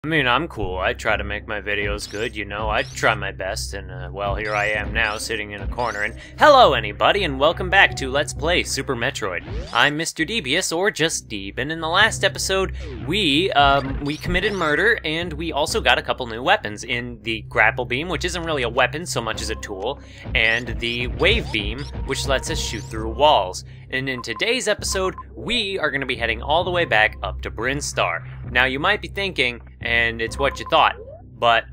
I mean, I'm cool. I try to make my videos good, you know. I try my best, and, well, here I am now, sitting in a corner, and hello, anybody, and welcome back to Let's Play Super Metroid. I'm Mr. Devious, or just Deeb, and in the last episode, we committed murder, and we also got a couple new weapons in the grapple beam, which isn't really a weapon so much as a tool, and the wave beam, which lets us shoot through walls. And in today's episode, we are going to be heading all the way back up to Brinstar. Now, you might be thinking, and it's what you thought, but,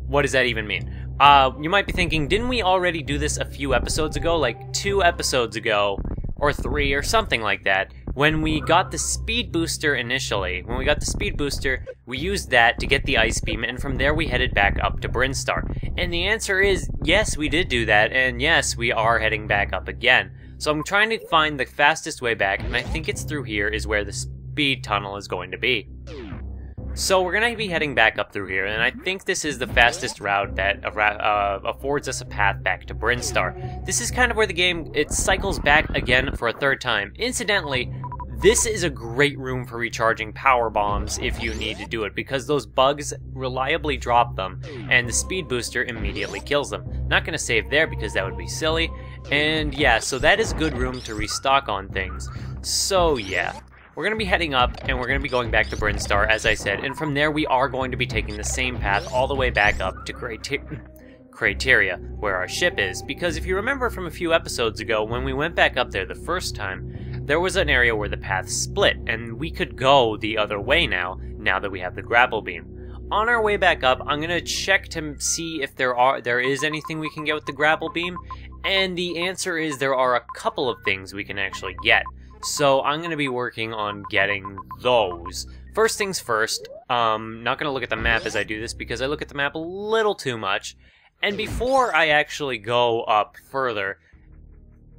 what does that even mean? You might be thinking, didn't we already do this a few episodes ago? Like 2 episodes ago, or 3, or something like that, when we got the speed booster initially. When we got the speed booster, we used that to get the ice beam, and from there we headed back up to Brinstar. And the answer is, yes, we did do that, and yes, we are heading back up again. So I'm trying to find the fastest way back, and I think it's through here is where the speed tunnel is going to be. So we're going to be heading back up through here, and I think this is the fastest route that affords us a path back to Brinstar. This is kind of where the game, it cycles back again for a 3rd time. Incidentally, this is a great room for recharging power bombs if you need to do it, because those bugs reliably drop them, and the speed booster immediately kills them. Not going to save there because that would be silly, and yeah, so that is a good room to restock on things. So yeah, we're going to be heading up, and we're going to be going back to Brinstar, as I said, and from there we are going to be taking the same path all the way back up to Crateria, where our ship is, because if you remember from a few episodes ago, when we went back up there the first time, there was an area where the path split, and we could go the other way now that we have the grapple beam. On our way back up, I'm going to check to see if there is anything we can get with the grapple beam, and the answer is there are a couple of things we can actually get. So I'm going to be working on getting those. First things first, not going to look at the map as I do this because I look at the map a little too much. And before I actually go up further,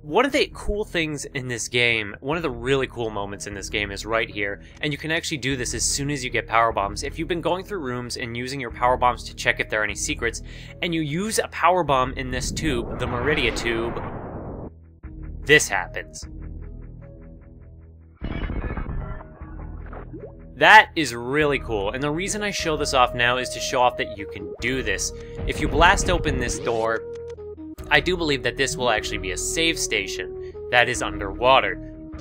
one of the cool things in this game, one of the really cool moments in this game is right here, and you can actually do this as soon as you get power bombs. If you've been going through rooms and using your power bombs to check if there are any secrets, and you use a power bomb in this tube, the Meridia tube, this happens. That is really cool, and the reason I show this off now is to show off that you can do this. If you blast open this door, I do believe that this will actually be a save station that is underwater.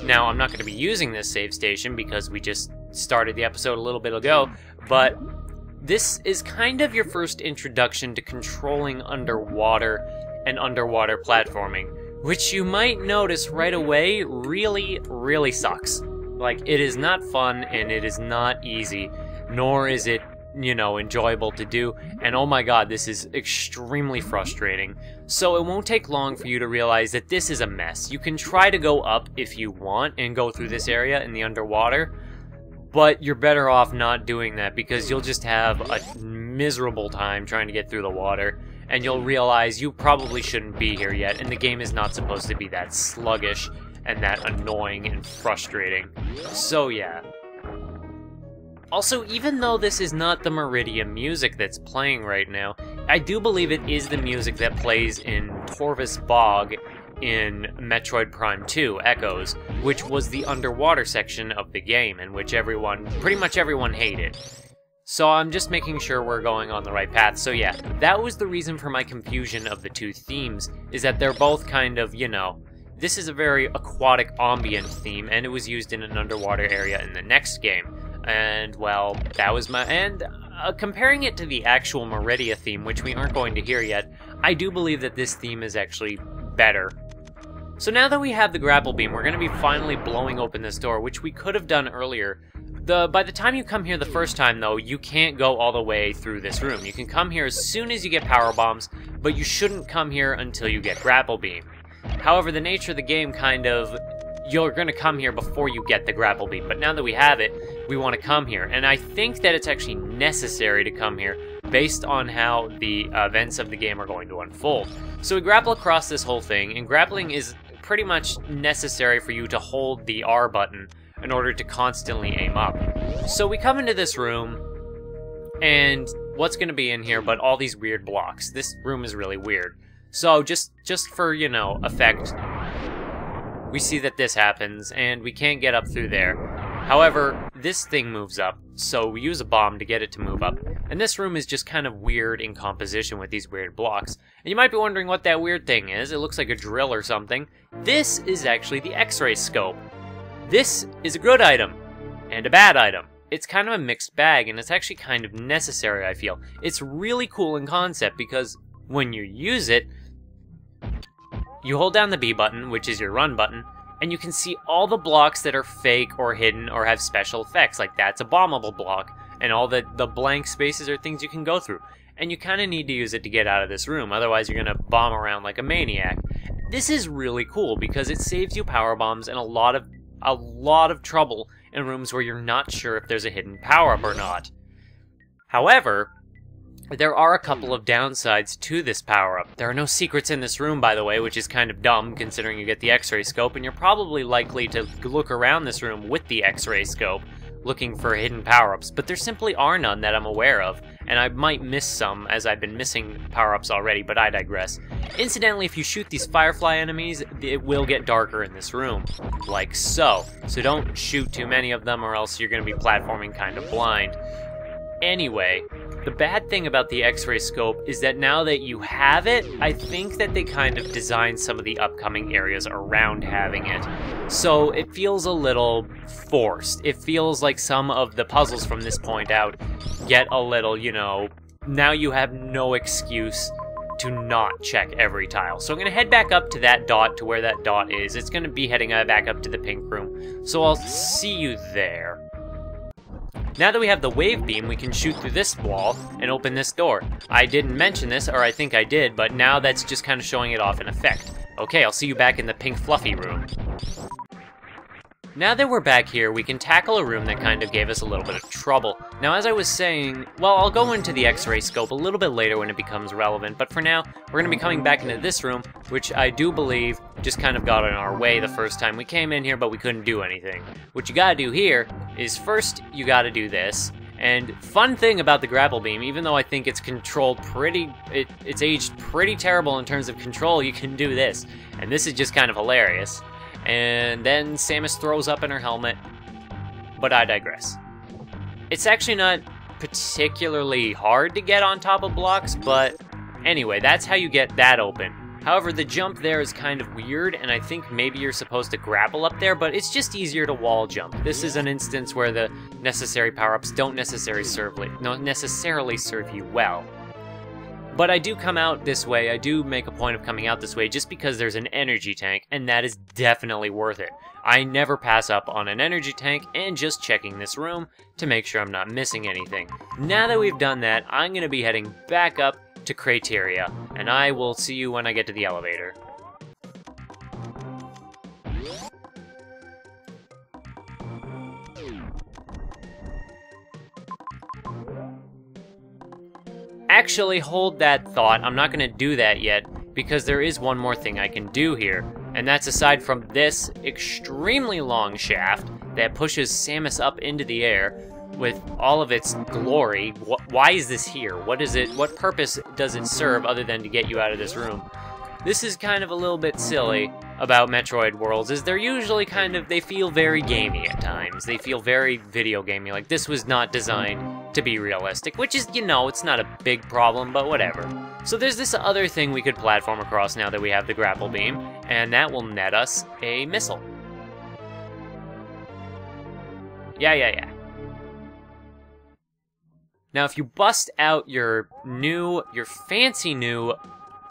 Now, I'm not going to be using this save station because we just started the episode a little bit ago, but this is kind of your first introduction to controlling underwater and underwater platforming, which you might notice right away really sucks. Like, it is not fun, and it is not easy, nor is it, you know, enjoyable to do, and oh my god, this is extremely frustrating. So it won't take long for you to realize that this is a mess. You can try to go up if you want and go through this area in the underwater, but you're better off not doing that because you'll just have a miserable time trying to get through the water, and you'll realize you probably shouldn't be here yet, and the game is not supposed to be that sluggish and that annoying and frustrating. So yeah. Also, even though this is not the Meridia music that's playing right now, I do believe it is the music that plays in Torvus Bog in Metroid Prime 2 Echoes, which was the underwater section of the game, and which pretty much everyone hated. So I'm just making sure we're going on the right path. So yeah, that was the reason for my confusion of the 2 themes, is that they're both kind of, you know, this is a very aquatic ambient theme, and it was used in an underwater area in the next game. And, well, that was my... And comparing it to the actual Meridia theme, which we aren't going to hear yet, I do believe that this theme is actually better. So now that we have the grapple beam, we're going to be finally blowing open this door, which we could have done earlier. By the time you come here the first time, though, you can't go all the way through this room. You can come here as soon as you get power bombs, but you shouldn't come here until you get grapple beam. However, the nature of the game kind of... You're going to come here before you get the grapple beam, but now that we have it, we want to come here. And I think that it's actually necessary to come here based on how the events of the game are going to unfold. So we grapple across this whole thing, and grappling is pretty much necessary for you to hold the R button in order to constantly aim up. So we come into this room, and what's going to be in here but all these weird blocks? This room is really weird. So just for, you know, effect, we see that this happens, and we can't get up through there. However, this thing moves up, so we use a bomb to get it to move up. And this room is just kind of weird in composition with these weird blocks. And you might be wondering what that weird thing is. It looks like a drill or something. This is actually the X-ray scope. This is a good item and a bad item. It's kind of a mixed bag, and it's actually kind of necessary, I feel. It's really cool in concept because when you use it, you hold down the B button, which is your run button, and you can see all the blocks that are fake or hidden or have special effects. Like that's a bombable block, and all the blank spaces are things you can go through. And you kind of need to use it to get out of this room, otherwise you're going to bomb around like a maniac. This is really cool because it saves you power bombs and a lot of trouble in rooms where you're not sure if there's a hidden power-up or not. However, there are a couple of downsides to this power-up. There are no secrets in this room, by the way, which is kind of dumb considering you get the X-ray scope, and you're probably likely to look around this room with the X-ray scope looking for hidden power-ups, but there simply are none that I'm aware of, and I might miss some as I've been missing power-ups already, but I digress. Incidentally, if you shoot these firefly enemies, it will get darker in this room, like so. So don't shoot too many of them or else you're going to be platforming kind of blind. Anyway, the bad thing about the X-ray scope is that now that you have it, I think that they kind of designed some of the upcoming areas around having it. So it feels a little forced. It feels like some of the puzzles from this point out get a little, you know, now you have no excuse to not check every tile. So I'm going to head back up to that dot, to where that dot is. It's going to be heading back up to the pink room. So I'll see you there. Now that we have the wave beam, we can shoot through this wall and open this door. I didn't mention this, or I think I did, but now that's just kind of showing it off in effect. Okay, I'll see you back in the pink fluffy room. Now that we're back here, we can tackle a room that kind of gave us a little bit of trouble. Now, as I was saying, well, I'll go into the X-ray scope a little bit later when it becomes relevant, but for now, we're going to be coming back into this room, which I do believe just kind of got in our way the first time we came in here, but we couldn't do anything. What you gotta do here is first, you gotta do this. And fun thing about the grapple beam, even though I think it's controlled it's aged pretty terrible in terms of control, you can do this. And this is just kind of hilarious. And then Samus throws up in her helmet, but I digress. It's actually not particularly hard to get on top of blocks, but anyway, that's how you get that open. However, the jump there is kind of weird, and I think maybe you're supposed to grapple up there, but it's just easier to wall jump. This is an instance where the necessary power-ups don't necessarily serve you well. But I do come out this way, I do make a point of coming out this way just because there's an energy tank, and that is definitely worth it. I never pass up on an energy tank and just checking this room to make sure I'm not missing anything. Now that we've done that, I'm going to be heading back up to Crateria, and I will see you when I get to the elevator. Actually, hold that thought. I'm not going to do that yet, because there is one more thing I can do here. And that's aside from this extremely long shaft that pushes Samus up into the air with all of its glory. Why is this here? What is it? What purpose does it serve other than to get you out of this room? This is kind of a little bit silly about Metroid worlds, is they're usually they feel very gamey at times. They feel very video gamey, like this was not designed to be realistic, which is, you know, it's not a big problem, but whatever. So there's this other thing we could platform across now that we have the grapple beam, and that will net us a missile. Yeah. Now if you bust out your fancy new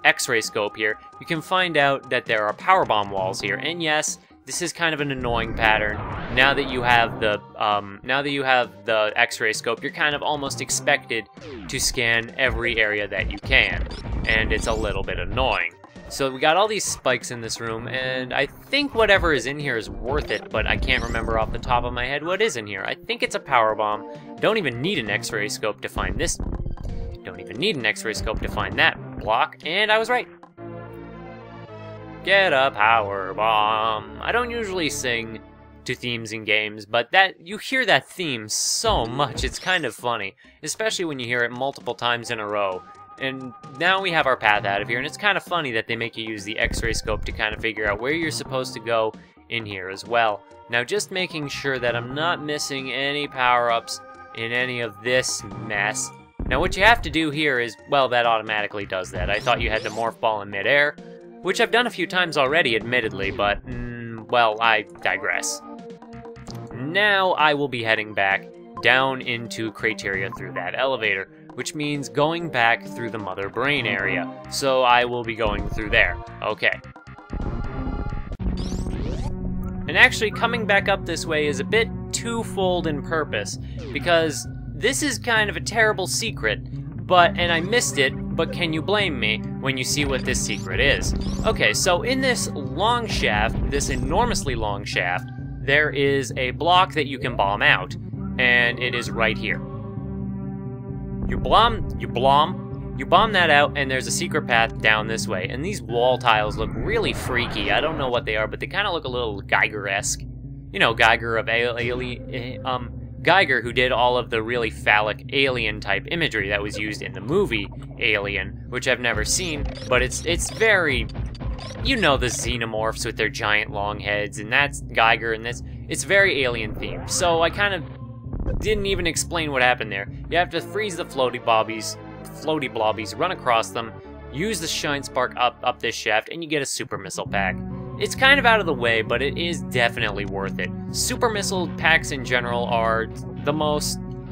X-ray scope here, you can find out that there are power bomb walls here. And yes, this is kind of an annoying pattern. Now that you have the X-ray scope, you're kind of almost expected to scan every area that you can, and it's a little bit annoying. So we got all these spikes in this room, and I think whatever is in here is worth it, but I can't remember off the top of my head what is in here. I think it's a power bomb. Don't even need an X-ray scope to find this. Don't even need an X-ray scope to find that block, and I was right. Get a power bomb. I don't usually sing to themes in games, but you hear that theme so much, it's kind of funny, especially when you hear it multiple times in a row. And now we have our path out of here, and it's kind of funny that they make you use the X-ray scope to kind of figure out where you're supposed to go in here as well. Now just making sure that I'm not missing any power-ups in any of this mess. Now what you have to do here is, well, that automatically does that. I thought you had to morph ball in midair, which I've done a few times already, admittedly, but, well, I digress. Now I will be heading back down into Crateria through that elevator, which means going back through the Mother Brain area. So I will be going through there. Okay. And actually, coming back up this way is a bit twofold in purpose, because this is kind of a terrible secret, and I missed it, but can you blame me when you see what this secret is? Okay, so in this long shaft, this enormously long shaft, there is a block that you can bomb out, and it is right here. You bomb that out, and there's a secret path down this way. And these wall tiles look really freaky. I don't know what they are, but they kind of look a little Geiger-esque. You know, Geiger of Geiger, who did all of the really phallic alien-type imagery that was used in the movie Alien, which I've never seen, but it's very... You know, the xenomorphs with their giant long heads, and that's Geiger, and it's very alien-themed. So I kind of didn't even explain what happened there. You have to freeze the floaty blobbies, run across them, use the shine spark up this shaft, and you get a super missile pack. It's kind of out of the way, but it is definitely worth it. Super missile packs in general are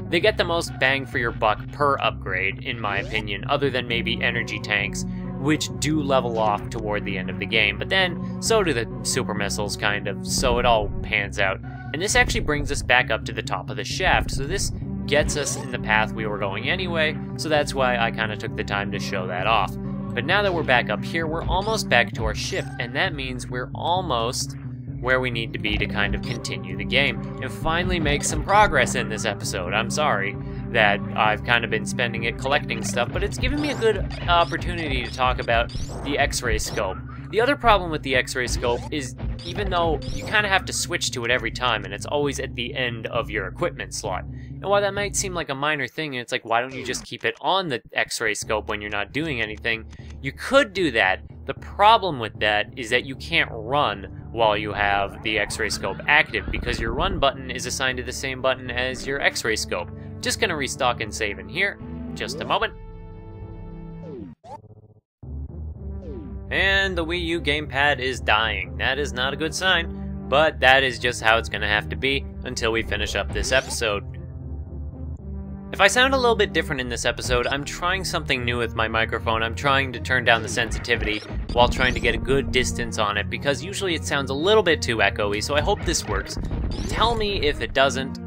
they get the most bang for your buck per upgrade, in my opinion, other than maybe energy tanks, which do level off toward the end of the game. But then, so do the super missiles, kind of, so it all pans out. And this actually brings us back up to the top of the shaft, so this gets us in the path we were going anyway, so that's why I kind of took the time to show that off. But now that we're back up here, we're almost back to our ship, and that means we're almost where we need to be to kind of continue the game and finally make some progress in this episode. I'm sorry that I've kind of been spending it collecting stuff, but it's given me a good opportunity to talk about the X-ray scope. The other problem with the X-ray scope is, even though you kind of have to switch to it every time, and it's always at the end of your equipment slot. And while that might seem like a minor thing, and it's like, why don't you just keep it on the X-ray scope when you're not doing anything? You could do that. The problem with that is that you can't run while you have the X-ray scope active, because your run button is assigned to the same button as your X-ray scope. Just gonna restock and save in here. Just a moment. And the Wii U gamepad is dying. That is not a good sign, but that is just how it's gonna have to be until we finish up this episode. If I sound a little bit different in this episode, I'm trying something new with my microphone. I'm trying to turn down the sensitivity while trying to get a good distance on it, because usually it sounds a little bit too echoey, so I hope this works. Tell me if it doesn't,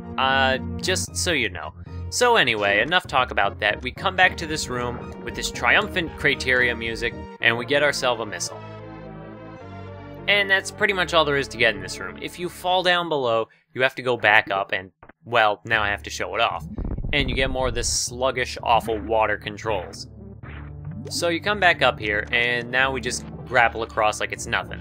just so you know. So anyway, enough talk about that. We come back to this room with this triumphant Crateria music, and we get ourselves a missile. And that's pretty much all there is to get in this room. If you fall down below, you have to go back up, and, well, now I have to show it off. And you get more of this sluggish, awful water controls. So you come back up here, and now we just grapple across like it's nothing.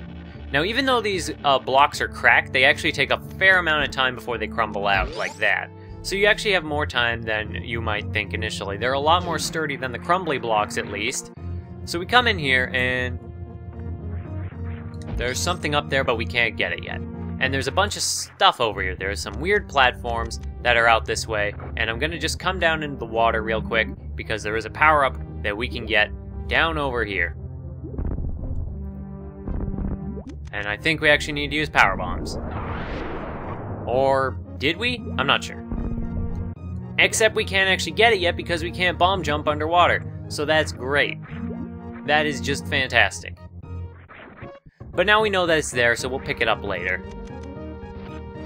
Now, even though these blocks are cracked, they actually take a fair amount of time before they crumble out, like that. So you actually have more time than you might think initially. They're a lot more sturdy than the crumbly blocks, at least. So we come in here, and there's something up there, but we can't get it yet. And there's a bunch of stuff over here. There's some weird platforms that are out this way, and I'm gonna just come down into the water real quick, because there is a power-up that we can get down over here. And I think we actually need to use power bombs. Or did we? I'm not sure. Except we can't actually get it yet because we can't bomb jump underwater. So that's great. That is just fantastic. But now we know that it's there, so we'll pick it up later.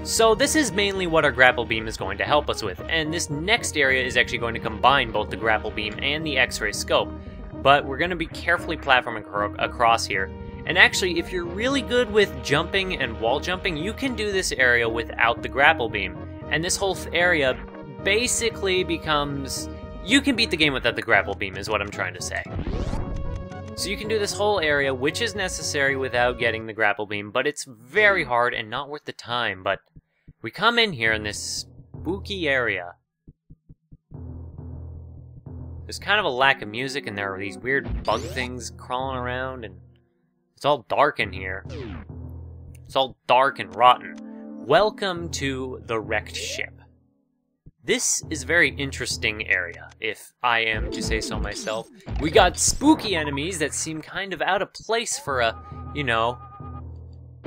So this is mainly what our grapple beam is going to help us with, and this next area is actually going to combine both the grapple beam and the X-ray scope. But we're going to be carefully platforming across here. And actually, if you're really good with jumping and wall jumping, you can do this area without the grapple beam. And this whole area basically becomes... You can beat the game without the grapple beam, is what I'm trying to say. So you can do this whole area, which is necessary without getting the grapple beam, but it's very hard and not worth the time. But we come in here in this spooky area. There's kind of a lack of music, and there are these weird bug things crawling around, and it's all dark in here. It's all dark and rotten. Welcome to the wrecked ship. This is a very interesting area, if I am to say so myself. We got spooky enemies that seem kind of out of place for a, you know,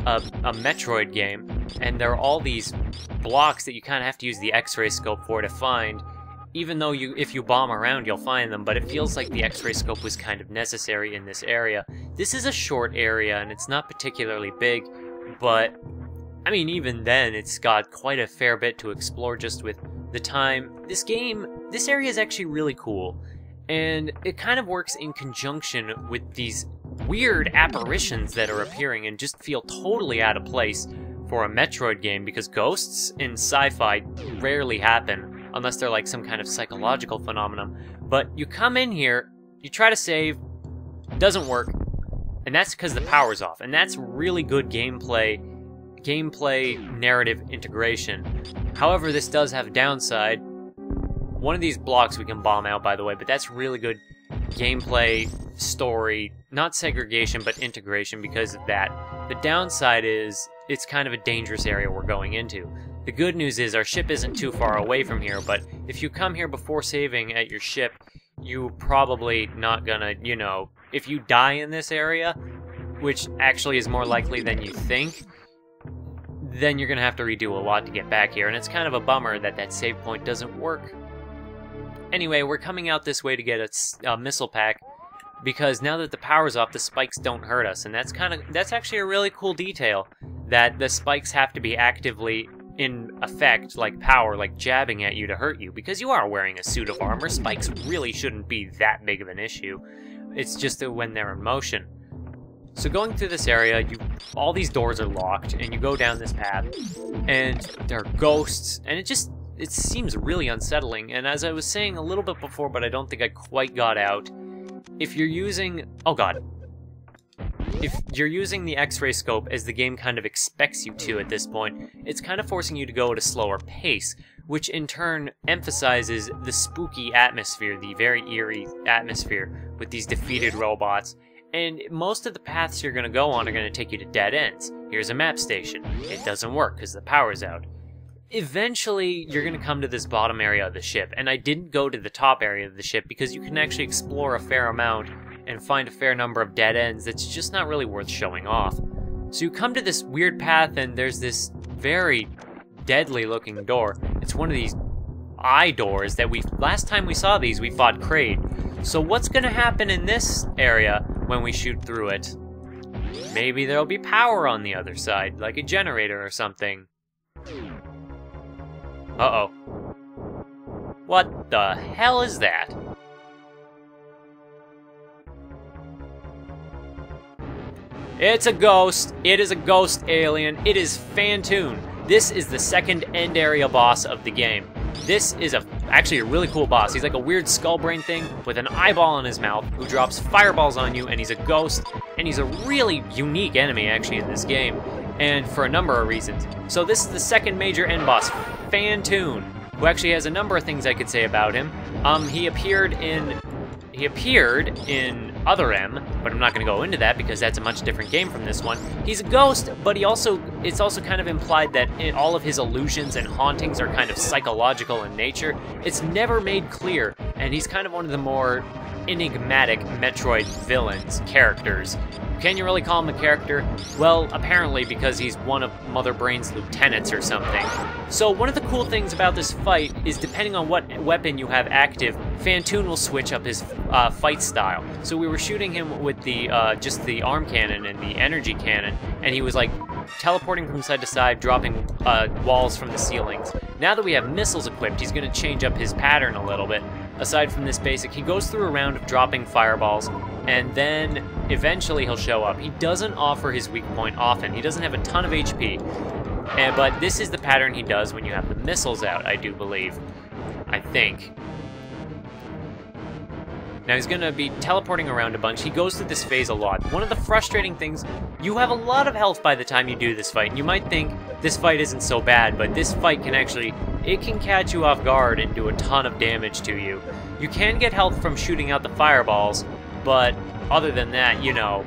a Metroid game. And there are all these blocks that you kind of have to use the X-ray scope for to find. Even though if you bomb around, you'll find them, but it feels like the X-ray scope was kind of necessary in this area. This is a short area, and it's not particularly big, but, I mean, even then, it's got quite a fair bit to explore just with the time. This area is actually really cool, and it kind of works in conjunction with these weird apparitions that are appearing and just feel totally out of place for a Metroid game, because ghosts in sci-fi rarely happen, unless they're like some kind of psychological phenomenon. But you come in here, you try to save, doesn't work, and that's because the power's off, and that's really good gameplay narrative integration. However, this does have a downside. One of these blocks we can bomb out, by the way, but that's really good gameplay, story, not segregation, but integration because of that. The downside is it's kind of a dangerous area we're going into. The good news is our ship isn't too far away from here, but if you come here before saving at your ship, you probably not gonna, you know, if you die in this area, which actually is more likely than you think, then you're gonna have to redo a lot to get back here, and it's kind of a bummer that that save point doesn't work. Anyway, we're coming out this way to get a missile pack, because now that the power's off, the spikes don't hurt us, and that's actually a really cool detail, that the spikes have to be actively in effect, like power, like jabbing at you to hurt you, because you are wearing a suit of armor. Spikes really shouldn't be that big of an issue. It's just that when they're in motion. So going through this area, all these doors are locked, and you go down this path, and there are ghosts, and it seems really unsettling. And as I was saying a little bit before, but I don't think I quite got out, if you're using, oh god, if you're using the X-ray scope as the game kind of expects you to at this point, it's kind of forcing you to go at a slower pace, which in turn emphasizes the spooky atmosphere, the very eerie atmosphere with these defeated robots. And most of the paths you're going to go on are going to take you to dead ends. Here's a map station. It doesn't work because the power's out. Eventually, you're going to come to this bottom area of the ship, and I didn't go to the top area of the ship because you can actually explore a fair amount and find a fair number of dead ends that's just not really worth showing off. So you come to this weird path, and there's this very deadly looking door. It's one of these eye doors that last time we saw these, we fought Kraid. So what's going to happen in this area when we shoot through it? Maybe there'll be power on the other side, like a generator or something. Uh-oh. What the hell is that? It's a ghost. It is a ghost alien. It is Phantoon. This is the second end area boss of the game. This is actually a really cool boss. He's like a weird skull brain thing with an eyeball in his mouth who drops fireballs on you, and he's a ghost, and he's a really unique enemy actually in this game, and for a number of reasons. So this is the second major end boss, Phantoon, who actually has a number of things I could say about him. He appeared in Other M, but I'm not going to go into that because that's a much different game from this one. He's a ghost, but it's also kind of implied that all of his illusions and hauntings are kind of psychological in nature. It's never made clear, and he's kind of one of the more enigmatic Metroid characters. Can you really call him a character? Well, apparently, because he's one of Mother Brain's lieutenants or something. So one of the cool things about this fight is depending on what weapon you have active, Phantoon will switch up his fight style. So we were shooting him with the just the arm cannon and the energy cannon, and he was like teleporting from side to side, dropping walls from the ceilings. Now that we have missiles equipped, he's going to change up his pattern a little bit. Aside from this basic, he goes through a round of dropping fireballs, and then eventually he'll show up. He doesn't offer his weak point often. He doesn't have a ton of HP, but this is the pattern he does when you have the missiles out, I do believe. I think. Now he's going to be teleporting around a bunch. He goes through this phase a lot. One of the frustrating things, you have a lot of health by the time you do this fight. And you might think this fight isn't so bad, but this fight can actually, it can catch you off guard and do a ton of damage to you. You can get health from shooting out the fireballs, but other than that, you know,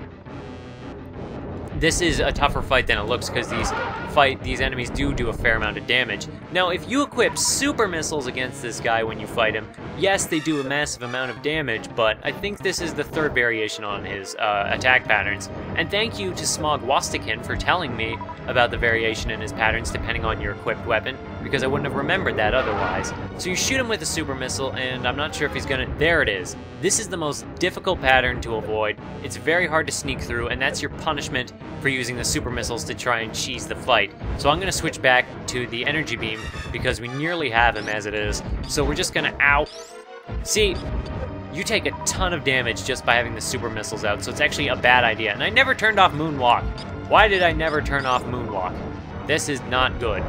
this is a tougher fight than it looks because these enemies do a fair amount of damage. Now, if you equip super missiles against this guy when you fight him, yes, they do a massive amount of damage, but I think this is the third variation on his attack patterns. And thank you to Smog Wastikin for telling me about the variation in his patterns depending on your equipped weapon, because I wouldn't have remembered that otherwise. So you shoot him with a super missile, and I'm not sure if he's gonna... There it is. This is the most difficult pattern to avoid. It's very hard to sneak through, and that's your punishment for using the super missiles to try and cheese the fight. So I'm gonna switch back to the energy beam because we nearly have him as it is. So we're just gonna... Ow! See, you take a ton of damage just by having the super missiles out, so it's actually a bad idea. And I never turned off Moonwalk. Why did I never turn off Moonwalk? This is not good.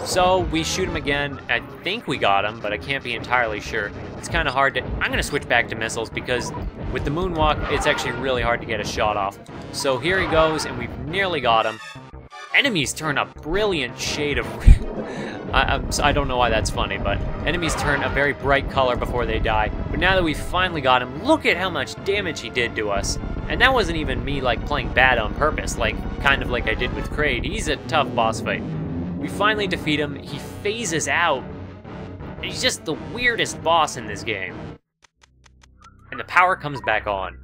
So we shoot him again. I think we got him, but I can't be entirely sure. It's kind of hard to... I'm going to switch back to missiles because with the Moonwalk, it's actually really hard to get a shot off. So here he goes, and we've nearly got him. Enemies turn a brilliant shade of... I don't know why that's funny, but enemies turn a very bright color before they die. But now that we've finally got him, look at how much damage he did to us. And that wasn't even me, like, playing bad on purpose, kind of like I did with Kraid. He's a tough boss fight. We finally defeat him. He phases out. He's just the weirdest boss in this game. And the power comes back on.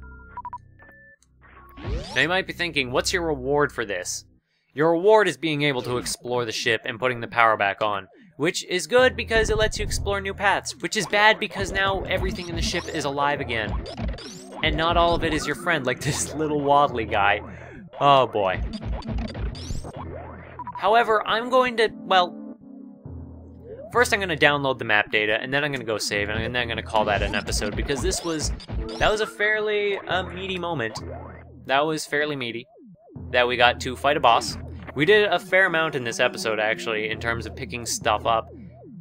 Now you might be thinking, what's your reward for this? Your reward is being able to explore the ship and putting the power back on, which is good because it lets you explore new paths, which is bad because now everything in the ship is alive again. And not all of it is your friend, like this little waddly guy. Oh boy. However, I'm going to, well... First I'm going to download the map data, and then I'm going to go save, and then I'm going to call that an episode, because that was a fairly meaty moment. That was fairly meaty. That we got to fight a boss. We did a fair amount in this episode, actually, in terms of picking stuff up.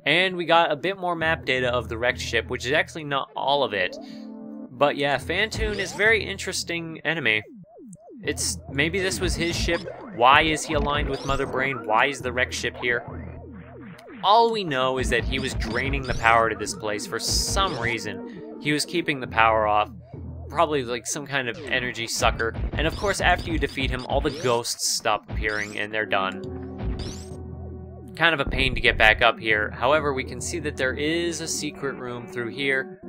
And we got a bit more map data of the wrecked ship, which is actually not all of it. But yeah, Phantoon is a very interesting enemy. Maybe this was his ship. Why is he aligned with Mother Brain? Why is the wrecked ship here? All we know is that he was draining the power to this place for some reason. He was keeping the power off. Probably like some kind of energy sucker. And of course, after you defeat him, all the ghosts stop appearing and they're done. Kind of a pain to get back up here. However, we can see that there is a secret room through here.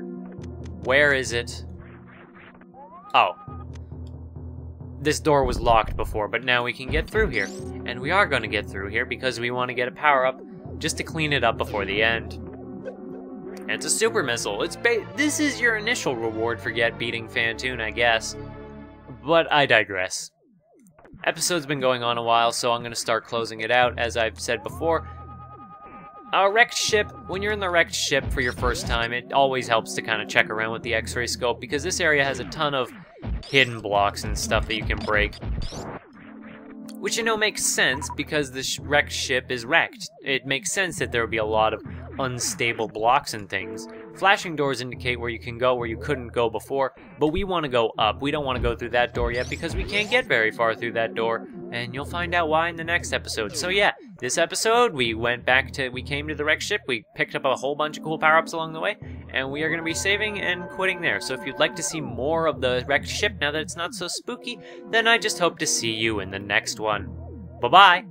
Where is it? Oh. This door was locked before, but now we can get through here. And we are going to get through here because we want to get a power-up just to clean it up before the end. And it's a super missile. This is your initial reward for beating Phantoon, I guess. But I digress. Episode's been going on a while, so I'm going to start closing it out. As I've said before, a wrecked ship, when you're in the wrecked ship for your first time, it always helps to kind of check around with the X-ray scope, because this area has a ton of hidden blocks and stuff that you can break. Which, you know, makes sense, because the wrecked ship is wrecked. It makes sense that there would be a lot of unstable blocks and things. Flashing doors indicate where you can go where you couldn't go before, but we want to go up. We don't want to go through that door yet because we can't get very far through that door, and you'll find out why in the next episode. So yeah, this episode, we came to the wrecked ship, we picked up a whole bunch of cool power-ups along the way, and we are going to be saving and quitting there. So if you'd like to see more of the wrecked ship now that it's not so spooky, then I just hope to see you in the next one. Bye-bye!